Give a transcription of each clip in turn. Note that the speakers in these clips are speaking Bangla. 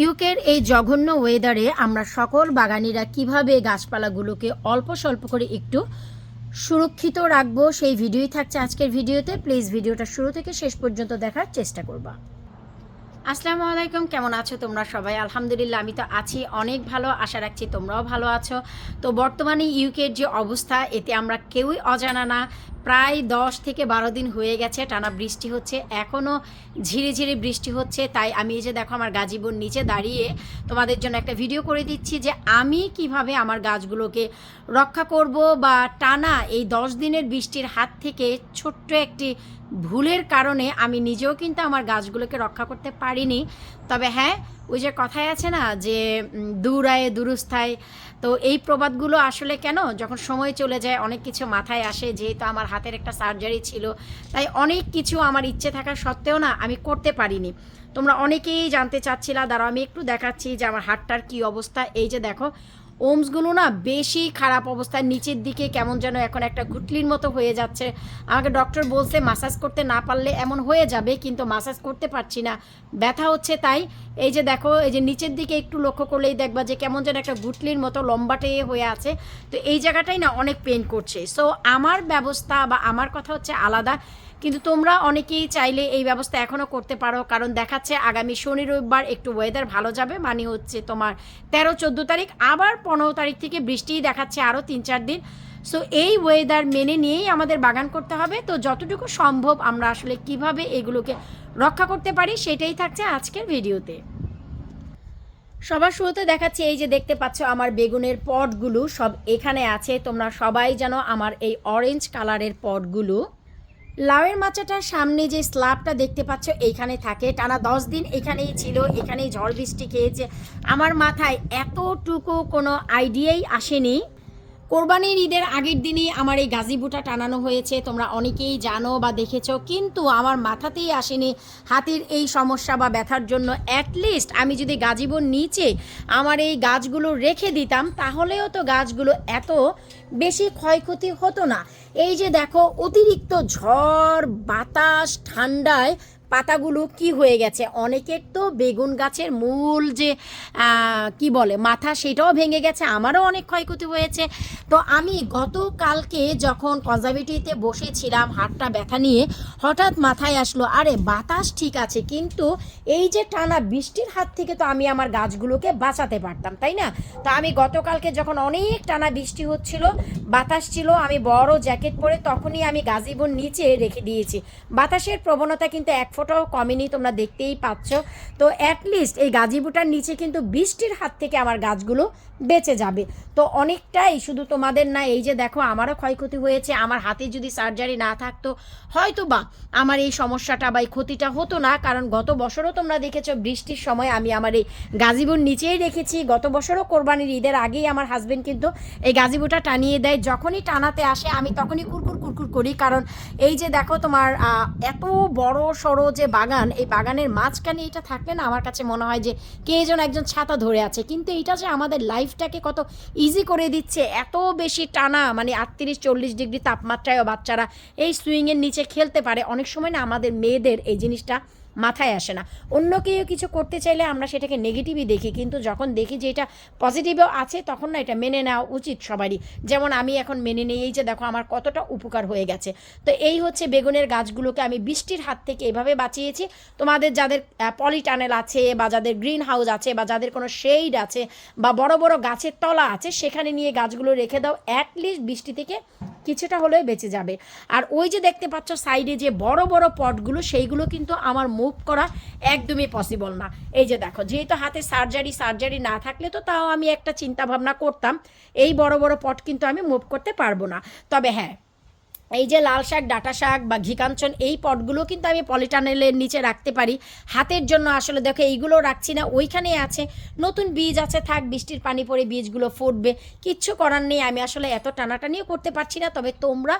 ইউকের এই জঘন্য ওয়েদারে আমরা সকল বাগানিরা কিভাবে গাছপালাগুলোকে অল্প স্বল্প করে একটু সুরক্ষিত রাখবো সেই ভিডিওই থাকছে আজকের ভিডিওতে। প্লিজ ভিডিওটা শুরু থেকে শেষ পর্যন্ত দেখার চেষ্টা করবা। আসসালামু আলাইকুম, কেমন আছো তোমরা সবাই? আলহামদুলিল্লাহ আমি তো আছি অনেক ভালো, আশা রাখছি তোমরাও ভালো আছো। তো বর্তমানে ইউকের যে অবস্থা এতে আমরা কেউই অজানা না। প্রায় 10 থেকে 12 দিন হয়ে গেছে টানা বৃষ্টি হচ্ছে, এখনও ঝিরে ঝিরে বৃষ্টি হচ্ছে। তাই আমি এই যে দেখো আমার গাজীপুর নিচে দাঁড়িয়ে তোমাদের জন্য একটা ভিডিও করে দিচ্ছি যে আমি কিভাবে আমার গাছগুলোকে রক্ষা করব, বা টানা এই 10 দিনের বৃষ্টির হাত থেকে ছোট্ট একটি ভুলের কারণে আমি নিজেও কিন্তু আমার গাছগুলোকে রক্ষা করতে পারিনি। তবে হ্যাঁ, ওই যে কথায় আছে না যে দূরায় দুরস্থায়, তো এই প্রবাদগুলো আসলে কেন, যখন সময় চলে যায় অনেক কিছু মাথায় আসে। যেহেতু আমার হাতের একটা সার্জারি ছিল, তাই অনেক কিছু আমার ইচ্ছে থাকা সত্ত্বেও না আমি করতে পারিনি। তোমরা অনেকেই জানতে চাচ্ছিলা, দাঁড়াও আমি একটু দেখাচ্ছি যে আমার হাতটার কী অবস্থা। এই যে দেখো ওমসগুলো না বেশি খারাপ অবস্থায়, নিচের দিকে কেমন যেন এখন একটা গুটলির মতো হয়ে যাচ্ছে। আমাকে ডক্টর বলছে মাসাজ করতে না পারলে এমন হয়ে যাবে, কিন্তু মাসাজ করতে পারছি না, ব্যথা হচ্ছে। তাই এই যে দেখো, এই যে নিচের দিকে একটু লক্ষ্য করলেই দেখবা যে কেমন যেন একটা গুটলির মতো লম্বাটে হয়ে আছে। তো এই জায়গাটাই না অনেক পেন করছে। সো আমার ব্যবস্থা বা আমার কথা হচ্ছে আলাদা, কিন্তু তোমরা অনেকেই চাইলে এই ব্যবস্থা এখনও করতে পারো। কারণ দেখাচ্ছে আগামী শনি রবিবার একটু ওয়েদার ভালো যাবে, মানে হচ্ছে তোমার 13-14 তারিখ, আবার 15 তারিখ থেকে বৃষ্টিই দেখাচ্ছে আরও 3-4 দিন। সো এই ওয়েদার মেনে নিয়েই আমাদের বাগান করতে হবে। তো যতটুকু সম্ভব আমরা আসলে কিভাবে এগুলোকে রক্ষা করতে পারি সেটাই থাকছে আজকের ভিডিওতে। সবার শুরুতে দেখাচ্ছি, এই যে দেখতে পাচ্ছ আমার বেগুনের পটগুলো সব এখানে আছে। তোমরা সবাই জানো আমার এই অরেঞ্জ কালারের পটগুলো লাউয়ের মাচাটার সামনে যে স্ল্যাবটা দেখতে পাচ্ছ এইখানে থাকে। টানা 10 দিন এখানেই ছিল, এখানেই ঝড় বৃষ্টি খেয়েছে। আমার মাথায় এতটুকু কোনো আইডিয়াই আসেনি। কোরবানির ঈদের আগের দিনই আমার এই গাজিবুটা টানানো হয়েছে, তোমরা অনেকেই জানো বা দেখেছো, কিন্তু আমার মাথাতেই আসেনি হাতের এই সমস্যা বা ব্যথার জন্য অ্যাটলিস্ট আমি যদি গাজিবুর নিচে আমার এই গাছগুলো রেখে দিতাম তাহলেও তো গাছগুলো এত বেশি ক্ষয়ক্ষতি হতো না। এই যে দেখো অতিরিক্ত ঝড় বাতাস ঠান্ডায় পাতাগুলো কি হয়ে গেছে। অনেকের তো বেগুন গাছের মূল যে কি বলে মাথা, সেটাও ভেঙে গেছে, আমারও অনেক ক্ষয়ক্ষতি হয়েছে। তো আমি গতকালকে যখন কনজারভেটিভতে বসেছিলাম হাতটা ব্যথা নিয়ে, হঠাৎ মাথায় আসলো আরে বাতাস ঠিক আছে, কিন্তু এই যে টানা বৃষ্টির হাত থেকে তো আমি আমার গাছগুলোকে বাঁচাতে পারতাম, তাই না? তো আমি গতকালকে যখন অনেক টানা বৃষ্টি হচ্ছিল, বাতাস ছিল, আমি বড় জ্যাকেট পরে তখনই আমি গাজিবুর নিচে রেখে দিয়েছি। বাতাসের প্রবণতা কিন্তু এক ফোঁটাও কমেনি, তোমরা দেখতেই পাচ্ছ। তো অ্যাটলিস্ট এই গাজিবুটার নিচে কিন্তু বৃষ্টির হাত থেকে আমার গাছগুলো বেঁচে যাবে। তো অনেকটাই, শুধু তোমাদের না, এই যে দেখো আমারও ক্ষয়ক্ষতি হয়েছে। আমার হাতে যদি সার্জারি না থাকতো হয়তো বা আমার এই সমস্যাটা বা এই ক্ষতিটা হতো না। কারণ গত বছরও তোমরা দেখেছো বৃষ্টির সময় আমি আমার এই গাজিবুর নিচেই রেখেছি। গত বছরও কোরবানির ঈদের আগেই আমার হাজব্যান্ড কিন্তু এই গাজিবুটা টানিয়ে দেয়। যখনই টানাতে আসে আমি তখনই কুরকুর কুরকুর করি, কারণ এই যে দেখো তোমার এত বড় সড়ো যে বাগান, এই বাগানের মাঝখানে এটা থাকলে না আমার কাছে মনে হয় যে কে যেন একজন ছাতা ধরে আছে। কিন্তু এটা যে আমাদের লাইফটাকে কত ইজি করে দিচ্ছে, এত বেশি টানা মানে 38-40 ডিগ্রি তাপমাত্রায়ও বাচ্চারা এই সুইংয়ের নিচে খেলতে পারে। অনেক সময় না আমাদের মেয়েদের এই জিনিসটা মাথায় আসে না। অন্য কেউ কিছু করতে চাইলে আমরা সেটাকে নেগেটিভই দেখি, কিন্তু যখন দেখি যে এটা পজিটিভও আছে তখন না এটা মেনে নেওয়া উচিত সবারই। যেমন আমি এখন মেনে নিই, এই যে দেখো আমার কতটা উপকার হয়ে গেছে। তো এই হচ্ছে বেগুনের গাছগুলোকে আমি বৃষ্টির হাত থেকে এভাবে বাঁচিয়েছি। তোমাদের যাদের পলিটানেল আছে বা যাদের গ্রিন হাউস আছে বা যাদের কোনো শেড আছে বা বড় বড় গাছের তলা আছে, সেখানে নিয়ে গাছগুলো রেখে দাও, অ্যাটলিস্ট বৃষ্টি থেকে কিছুটা হলেও বেঁচে যাবে। আর ওই যে দেখতে পাচ্ছ সাইডে যে বড় বড় পটগুলো, সেইগুলো কিন্তু আমার মুভ করা একদমই পসিবল না। এই যে দেখো, যেহেতু হাতে সার্জারি না থাকলে তো তাও আমি একটা চিন্তা ভাবনা করতাম, এই বড় বড় পট কিন্তু আমি মুভ করতে পারবো না। তবে হ্যাঁ, এই যে লাল শাক, ডাঁটা শাক বা ঘিকাঞ্চন, এই পটগুলো কিন্তু আমি পলিটানেলের নিচে রাখতে পারি। হাতের জন্য আসলে দেখো এইগুলো রাখছি না, ওইখানেই আছে, নতুন বীজ আছে, থাক, বৃষ্টির পানি পড়ে বীজগুলো ফুটবে, কিচ্ছু করার নেই। আমি আসলে এত টানাটানিও করতে পারছি না। তবে তোমরা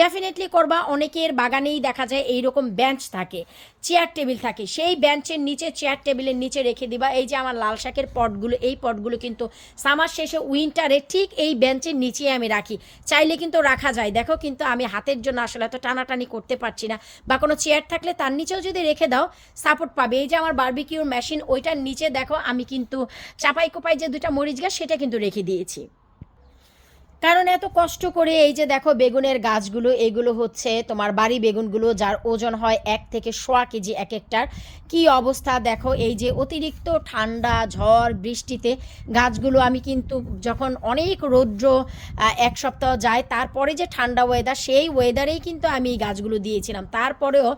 ডেফিনেটলি করবা। অনেকের বাগানেই দেখা যায় এইরকম বেঞ্চ থাকে, চেয়ার টেবিল থাকে, সেই বেঞ্চের নিচে চেয়ার টেবিলের নিচে রেখে দিবা। এই যে আমার লাল শাকের পটগুলো, এই পটগুলো কিন্তু সামার শেষে উইন্টারে ঠিক এই বেঞ্চের নিচেই আমি রাখি, চাইলে কিন্তু রাখা যায়। দেখো কিন্তু আমি হাতের জন্য আসলে এত টানাটানি করতে পারছি না, বা কোনো চেয়ার থাকলে তার নিচেও যদি রেখে দাও সাপোর্ট পাবে। এই যে আমার বারবিকিউর মেশিন, ওইটার নিচে দেখো আমি কিন্তু চাপাই কোপাই যে 2টা মরিচ গাছ সেটা কিন্তু রেখে দিয়েছি। কারণ এত কষ্ট করে এই যে দেখো বেগুনের গাছগুলো, এগুলো হচ্ছে তোমার বাড়ি বেগুনগুলো, যার ওজন হয় 1 থেকে 1.5 কেজি এক একটার। কি অবস্থা দেখো, এই যে অতিরিক্ত ঠান্ডা ঝড় বৃষ্টিতে গাছগুলো আমি কিন্তু যখন অনেক রৌদ্র 1 সপ্তাহ যায়, তারপরে যে ঠান্ডা ওয়েদার, সেই ওয়েদারেই কিন্তু আমি এই গাছগুলো দিয়েছিলাম, তারপরেও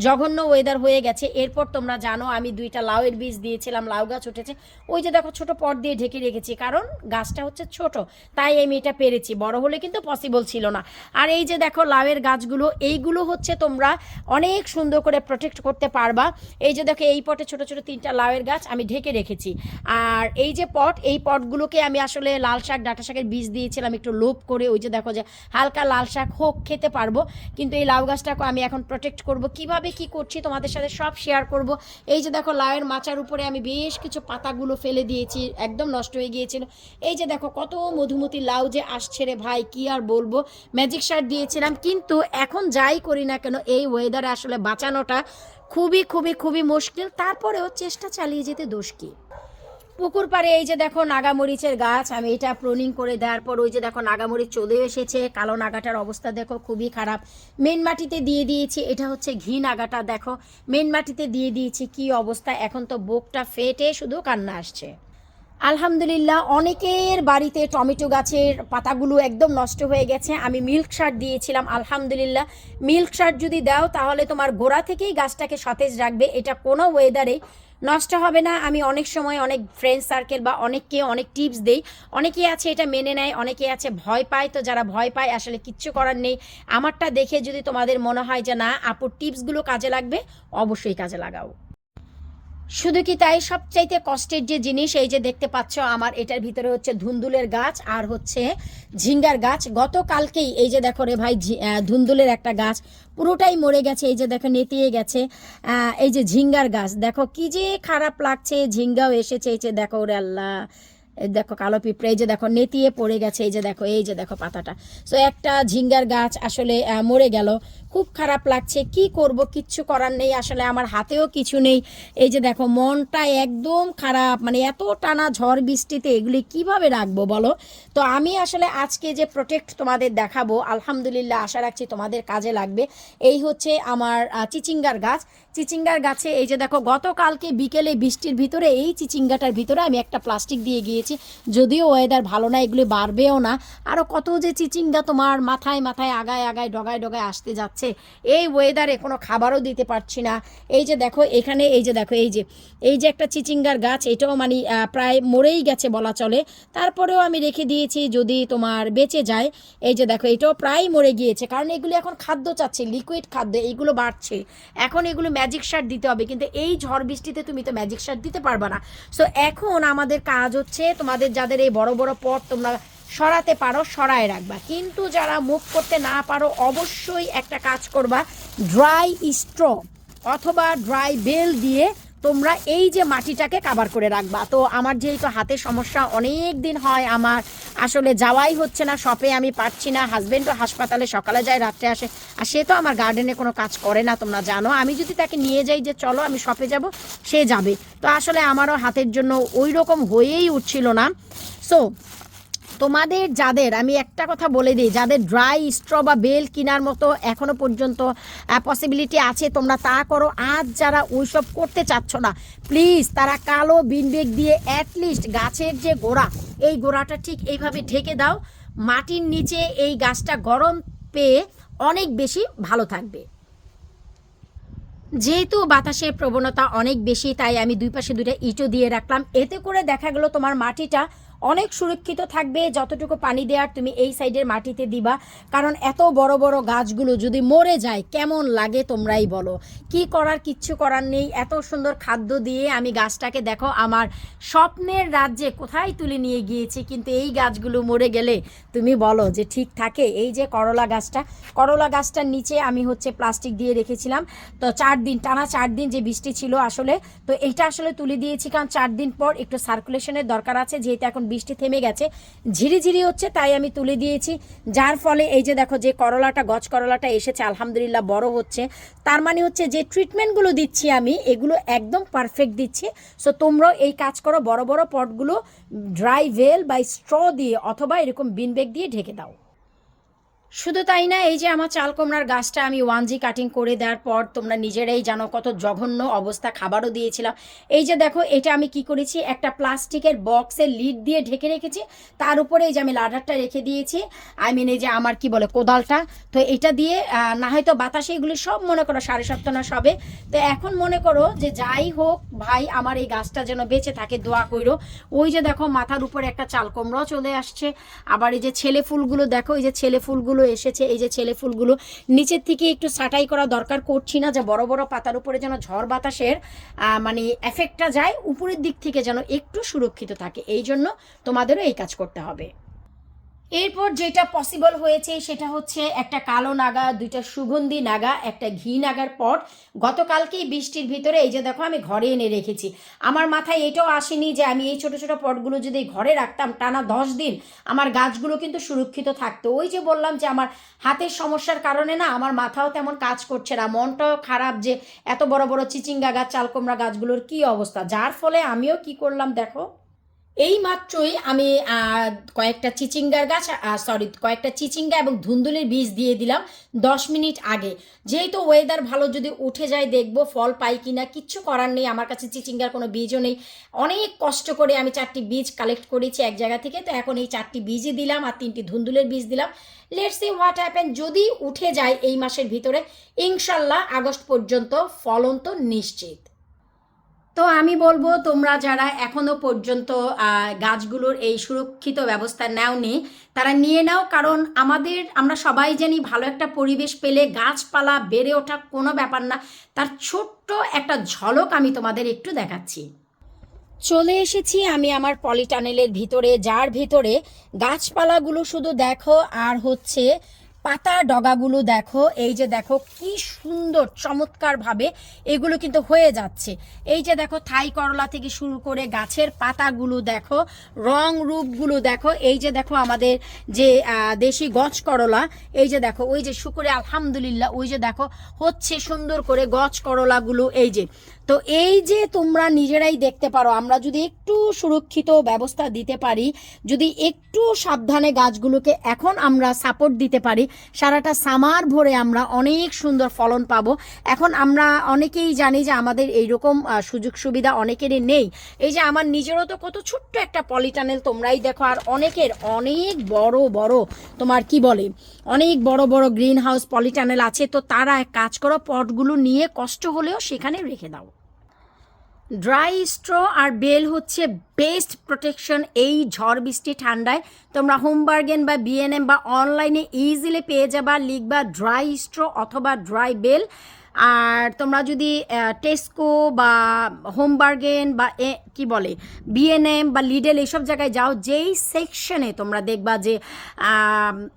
জঘন্য ওয়েদার হয়ে গেছে। এরপর তোমরা জানো আমি 2টা লাউয়ের বীজ দিয়েছিলাম, লাউ গাছ উঠেছে। ওই যে দেখো ছোট পট দিয়ে ঢেকে রেখেছি, কারণ গাছটা হচ্ছে ছোট, তাই আমি এটা পেরেছি, বড় হলে কিন্তু পসিবল ছিল না। আর এই যে দেখো লাউয়ের গাছগুলো, এইগুলো হচ্ছে তোমরা অনেক সুন্দর করে প্রোটেক্ট করতে পারবা। এই যে দেখো এই পটে ছোট ছোট 3টা লাউয়ের গাছ আমি ঢেকে রেখেছি। আর এই যে পট, এই পটগুলোকে আমি আসলে লাল শাক ডাঁটা শাকের বীজ দিয়েছিলাম একটু লোভ করে। ওই যে দেখো যে হালকা লাল শাক হোক খেতে পারবো, কিন্তু এই লাউ গাছটাকে আমি এখন প্রোটেক্ট করব। কিভাবে কি করছি তোমাদের সাথে সব শেয়ার করব। এই যে দেখো লাউয়ের মাচার উপরে আমি বেশ কিছু পাতাগুলো ফেলে দিয়েছি, একদম নষ্ট হয়ে গিয়েছিল। এই যে দেখো কত মধুমতি লাউ যে আসছে রে ভাই, কি আর বলবো। ম্যাজিক সার দিয়েছিলাম, কিন্তু এখন যাই করি না কেন এই ওয়েদারে আসলে বাঁচানোটা খুবই খুবই খুবই মুশকিল। তারপরেও চেষ্টা চালিয়ে যেতে দোষ কি। পুকুর পাড়ে এই যে দেখো নাগামরিচের গাছ, আমি এটা প্রুনিং করে দেওয়ার পর ওই যে দেখো নাগামরিচ চলে এসেছে। কালো নাগাটার অবস্থা দেখো খুবই খারাপ। মেন মাটিতে দিয়ে দিয়েছি, এটা হচ্ছে ঘি নাগাটা, দেখো মেন মাটিতে দিয়ে দিয়েছি, কি অবস্থা। এখন তো বুকটা ফেটে শুধু কান্না আসছে। আলহামদুলিল্লাহ অনেকের বাড়িতে টমেটো গাছের পাতাগুলো একদম নষ্ট হয়ে গেছে। আমি মিল্ক সার দিয়েছিলাম, আলহামদুলিল্লাহ মিল্ক সার যদি দাও তাহলে তোমার গোড়া থেকেই গাছটাকে সতেজ রাখবে, এটা কোনো ওয়েদারে নষ্ট হবে না। আমি অনেক সময় অনেক ফ্রেন্ড সার্কেল বা অনেককে অনেক টিপস দেই, অনেকেই আছে এটা মেনে নেয়, অনেকে আছে ভয় পায়। তো যারা ভয় পায় আসলে কিচ্ছু করার নেই। আমারটা দেখে যদি তোমাদের মনে হয় যে না আপুর টিপসগুলো কাজে লাগবে, অবশ্যই কাজে লাগাও। শুধু কি তাই, সবচাইতে কষ্টের যে জিনিস এই যে দেখতে পাচ্ছ আমার এটার ভিতরে হচ্ছে ধুন্দুলের গাছ আর হচ্ছে ঝিঙ্গার গাছ। গতকালকেই এই যে দেখো রে ভাই ধুন্দুলের একটা গাছ পুরোটাই মরে গেছে, এই যে দেখো নেতিয়ে গেছে। এই যে ঝিঙ্গার গাছ দেখো কি যে খারাপ লাগছে, ঝিঙ্গাও এসেছে, এই যে দেখো রে আল্লাহ, এই দেখো কালো পিঁপড়ে, এই যে দেখো নেতিয়ে পড়ে গেছে, এই যে দেখো পাতাটা। সো একটা ঝিঙ্গার গাছ আসলে মরে গেল, খুব খারাপ লাগছে। কি করব, কিচ্ছু করার নেই, আসলে আমার হাতেও কিছু নেই। এই যে দেখো মনটা একদম খারাপ, মানে এত টানা ঝড় বৃষ্টিতে এগুলি কিভাবে রাখবো বলো। তো আমি আসলে আজকে যে প্রোটেক্ট তোমাদের দেখাবো, আলহামদুলিল্লাহ আশা রাখছি তোমাদের কাজে লাগবে। এই হচ্ছে আমার চিচিঙ্গার গাছ। চিচিঙ্গার গাছে এই যে দেখো গতকালকে বিকেলে বৃষ্টির ভিতরে এই চিচিঙ্গাটার ভিতরে আমি একটা প্লাস্টিক দিয়ে গিয়েছি, যদিও ওয়েদার ভালো না, এগুলি বাড়বেও না। আরও কত যে চিচিঙ্গা তোমার মাথায় মাথায় আগায় আগায় ডগায় ডগায় আসতে যাচ্ছে, এই ওয়েদারে কোনো খাবারও দিতে পারছি না। এই যে দেখো এখানে এই যে দেখো এই যে একটা চিচিঙ্গার গাছ, এটাও মানে প্রায় মরেই গেছে বলা চলে, তারপরেও আমি রেখে দিয়েছি যদি তোমার বেঁচে যায়। এই যে দেখো এটাও প্রায় মরে গিয়েছে, কারণ এগুলো এখন খাদ্য চাচ্ছে, লিকুইড খাদ্য, এইগুলো বাড়ছে। এখন এগুলো ম্যাজিক সার দিতে হবে, কিন্তু এই ঝড় বৃষ্টিতে তুমি তো ম্যাজিক সার দিতে পারবে না। সো এখন আমাদের কাজ হচ্ছে তোমাদের যাদের এই বড় বড় পট তোমরা সরাতে পারো সরায় রাখবা, কিন্তু যারা মুভ করতে না পারো অবশ্যই একটা কাজ করবা, ড্রাই স্ট্র অথবা ড্রাই বেল দিয়ে তোমরা এই যে মাটিটাকে কাভার করে রাখবা। তো আমার যেহেতু হাতে সমস্যা অনেক দিন হয়, আমার আসলে যাওয়াই হচ্ছে না শপে, আমি পারছি না। হাজব্যান্ডও হাসপাতালে সকালে যায় রাত্রে আসে, আর সে তো আমার গার্ডেনে কোনো কাজ করে না তোমরা জানো। আমি যদি তাকে নিয়ে যাই যে চলো আমি শপে যাব, সে যাবে। তো আসলে আমারও হাতের জন্য ওই রকম হয়েই উঠছিল না। সো তোমাদের যাদের আমি একটা কথা বলে দিই, যাদের ড্রাই স্ট্র বা বেল কেনার মতো এখনও পর্যন্ত পসিবিলিটি আছে তোমরা তা করো। আজ যারা ওইসব করতে চাচ্ছ না প্লিজ তারা কালো বিনবেগ দিয়ে অ্যাটলিস্ট গাছের যে গোড়া, এই গোড়াটা ঠিক এইভাবে ঢেকে দাও, মাটির নিচে এই গাছটা গরম পেয়ে অনেক বেশি ভালো থাকবে। যেহেতু বাতাসের প্রবণতা অনেক বেশি, তাই আমি দুই পাশে 2টা ইটও দিয়ে রাখলাম, এতে করে দেখা গেল তোমার মাটিটা অনেক সুরক্ষিত থাকবে। যতটুকু পানি দেওয়ার তুমি এই সাইডের মাটিতে দিবা, কারণ এত বড় বড় গাছগুলো যদি মরে যায় কেমন লাগে তোমরাই বলো। কি করার, কিচ্ছু করার নেই। এত সুন্দর খাদ্য দিয়ে আমি গাছটাকে দেখো আমার স্বপ্নের রাজ্যে কোথায় তুলে নিয়ে গিয়েছি, কিন্তু এই গাছগুলো মরে গেলে তুমি বলো যে ঠিক থাকে। এই যে করলা গাছটার নিচে আমি হচ্ছে প্লাস্টিক দিয়ে রেখেছিলাম, তো 4 দিন টানা 4 দিন যে বৃষ্টি ছিল আসলে, তো এইটা আসলে তুলে দিয়েছি, কারণ 4 দিন পর একটু সার্কুলেশনের দরকার আছে, যেহেতু এখন বৃষ্টি থেমে গেছে, ঝিরিঝিরি হচ্ছে, তাই আমি তুলে দিয়েছি। যার ফলে এই যে দেখো যে করলাটা, গছ করলাটা এসেছে, আলহামদুলিল্লাহ বড় হচ্ছে। তার মানে হচ্ছে যে ট্রিটমেন্টগুলো দিচ্ছি আমি, এগুলো একদম পারফেক্ট দিচ্ছি। সো তোমরাও এই কাজ করো, বড় বড় পটগুলো ড্রাই ভেল বা স্ট্র দিয়ে অথবা এরকম বিন ব্যাগ দিয়ে ঢেকে দাও। শুধু তাই না, এই যে আমার চাল কুমড়ার গাছটা আমি 1G কাটিং করে দেওয়ার পর তোমরা নিজেরাই জানো কত জঘন্য অবস্থা, খাবারও দিয়েছিলাম। এই যে দেখো এটা আমি কি করেছি, একটা প্লাস্টিকের বক্সের লিড দিয়ে ঢেকে রেখেছি, তার উপরে এই যে আমি লাডারটা রেখে দিয়েছি, এই যে আমার কি বলে কোদালটা, তো এটা দিয়ে না হয়তো বাতাসে এগুলি সব মনে করো 7.5 না সবে। তো এখন মনে করো যে যাই হোক ভাই, আমার এই গাছটা যেন বেঁচে থাকে, দোয়া কইরো। ওই যে দেখো মাথার উপরে একটা চাল কুমড়াও চলে আসছে। আবার এই যে ছেলে ফুলগুলো দেখো, এই যে ছেলে ফুলগুলো এসেছে, এই যে ছেলে ফুলগুলো নিচের থেকে একটু ছাঁটাই করা দরকার, করছি না, যে বড় বড় পাতার উপরে যেন ঝড় বাতাসের মানে এফেক্টটা যায়, উপরের দিক থেকে যেন একটু সুরক্ষিত থাকে, এই জন্য তোমাদেরও এই কাজ করতে হবে। এরপর যেটা পসিবল হয়েছে সেটা হচ্ছে একটা কালো নাগা, 2টা সুগন্ধি নাগা, একটা ঘি নাগার পট গতকালকেই বৃষ্টির ভিতরে এই যে দেখো আমি ঘরে এনে রেখেছি। আমার মাথায় এটাও আসেনি যে আমি এই ছোট ছোট পটগুলো যদি ঘরে রাখতাম টানা 10 দিন আমার গাছগুলো কিন্তু সুরক্ষিত থাকতো। ওই যে বললাম যে আমার হাতের সমস্যার কারণে না আমার মাথাও তেমন কাজ করছে না, মনটাও খারাপ যে এত বড় বড় চিচিঙ্গা গাছ, চালকুমড়া গাছগুলোর কি অবস্থা। যার ফলে আমিও কি করলাম দেখো, এই মাত্রই আমি কয়েকটা চিচিঙ্গার গাছ, কয়েকটা চিচিঙ্গা এবং ধুন্দুলির বীজ দিয়ে দিলাম 10 মিনিট আগে। যেহেতু ওয়েদার ভালো, যদি উঠে যায় দেখবো ফল পাই কিনা, কিচ্ছু করার নেই, আমার কাছে চিচিঙ্গার কোনো বীজও নেই। অনেক কষ্ট করে আমি 4টি বীজ কালেক্ট করেছি এক জায়গা থেকে, তো এখন এই 4টি বীজই দিলাম আর 3টি ধুন্দুলের বীজ দিলাম। লেটস সি হোয়াট হ্যাপেন, যদি উঠে যায় এই মাসের ভিতরে ইনশাল্লাহ আগস্ট পর্যন্ত ফলন তো নিশ্চিত। তো আমি বলবো তোমরা যারা এখনো পর্যন্ত গাছগুলোর এই সুরক্ষিত ব্যবস্থা নেওনি তারা নিয়ে নাও, কারণ আমরা সবাই জানি ভালো একটা পরিবেশ পেলে গাছপালা বেড়ে ওঠা কোনো ব্যাপার না। তার ছোট্ট একটা ঝলক আমি তোমাদের একটু দেখাচ্ছি। চলে এসেছি আমি আমার পলিটানেলের ভিতরে, যার ভিতরে গাছপালাগুলো শুধু দেখো, আর হচ্ছে পাতা ডগাগুলো দেখো, এই যে দেখো কি সুন্দর চমৎকারভাবে এগুলো কিন্তু হয়ে যাচ্ছে। এই যে দেখো থাই করলা থেকে শুরু করে গাছের পাতাগুলো দেখো, রং রূপগুলো দেখো, এই যে দেখো আমাদের যে দেশি গছ করলা, এই যে দেখো, ওই যে শুকরে আলহামদুলিল্লাহ, ওই যে দেখো হচ্ছে সুন্দর করে গছ করলাগুলো, এই যে। তো এই যে তোমরা নিজেরাই দেখতে পারো, আমরা যদি একটু সুরক্ষিত ব্যবস্থা দিতে পারি, যদি একটু সাবধানে গাছগুলোকে এখন আমরা সাপোর্ট দিতে পারি, সারাটা সামার ভরে আমরা অনেক সুন্দর ফলন পাবো। এখন আমরা অনেকেই জানি যে আমাদের এইরকম সুযোগ সুবিধা অনেকেরই নেই। এই যে আমার নিজেরও তো কত ছোট্ট একটা পলিটানেল, তোমরাই দেখো, আর অনেকের অনেক বড় বড় তোমার কি বলে অনেক বড় বড় গ্রিন হাউস পলিটানেল আছে। তো তারা এক কাজ করো, পটগুলো নিয়ে কষ্ট হলেও সেখানে রেখে দাও। ড্রাই স্ট্র আর বেল হচ্ছে বেস্ট প্রোটেকশন এই ঝড় বৃষ্টি ঠান্ডায়। তোমরা হোমবার্গেন বা বিএনএম বা অনলাইনে ইজিলি পেয়ে যাবা, লিখবা ড্রাই স্ট্র অথবা ড্রাই বেল। আর তোমরা যদি টেস্কো বা হোমবার্গেন বা কি বলে বিএনএম বা লিডেল এইসব জায়গায় যাও, যেই সেকশনে তোমরা দেখবা যে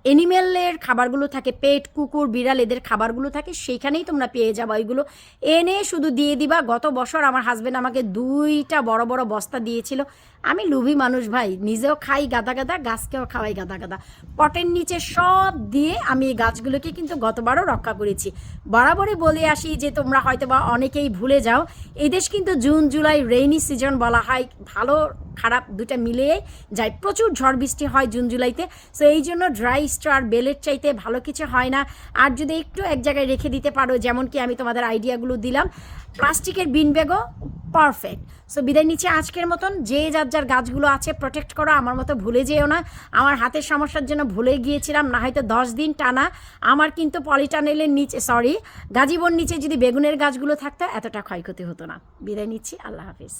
অ্যানিমেলের খাবারগুলো থাকে, পেট, কুকুর, বিড়াল এদের খাবারগুলো থাকে, সেইখানেই তোমরা পেয়ে যাবা। ওইগুলো এনে শুধু দিয়ে দিবা। গত বছর আমার হাজব্যান্ড আমাকে 2টা বড় বড় বস্তা দিয়েছিল। আমি লোভী মানুষ ভাই, নিজেও খাই গাদা গাদা, গাছকেও খাওয়াই গাদা গাদা। পটের নিচে সব দিয়ে আমি এই গাছগুলোকে কিন্তু গতবারও রক্ষা করেছি। বরাবরই বলে আসি যে তোমরা হয়তো বা অনেকেই ভুলে যাও, এই দেশ কিন্তু জুন জুলাই রেইনি সিজন বলা হয়, ভালো খারাপ দুটা মিলিয়ে যায়, প্রচুর ঝড় বৃষ্টি হয় জুন জুলাইতে। সো এই জন্য ড্রাই স্টার বেলের চাইতে ভালো কিছু হয় না। আর যদি একটু এক জায়গায় রেখে দিতে পারো, যেমন কি আমি তোমাদের আইডিয়াগুলো দিলাম, প্লাস্টিকের বিন ব্যাগও পারফেক্ট। সো বিদায় নিচ্ছে আজকের মতন। যে যার যার গাছগুলো আছে প্রোটেক্ট করো, আমার মতো ভুলে যেও না। আমার হাতের সমস্যার জন্য ভুলে গিয়েছিলাম, না হয়তো 10 দিন টানা আমার কিন্তু পলিটানেলের নিচে গাজীবর নিচে যদি বেগুনের গাছগুলো থাকতো এতটা ক্ষয়ক্ষতি হতো না। বিদায় নিচ্ছি, আল্লাহ হাফিজ।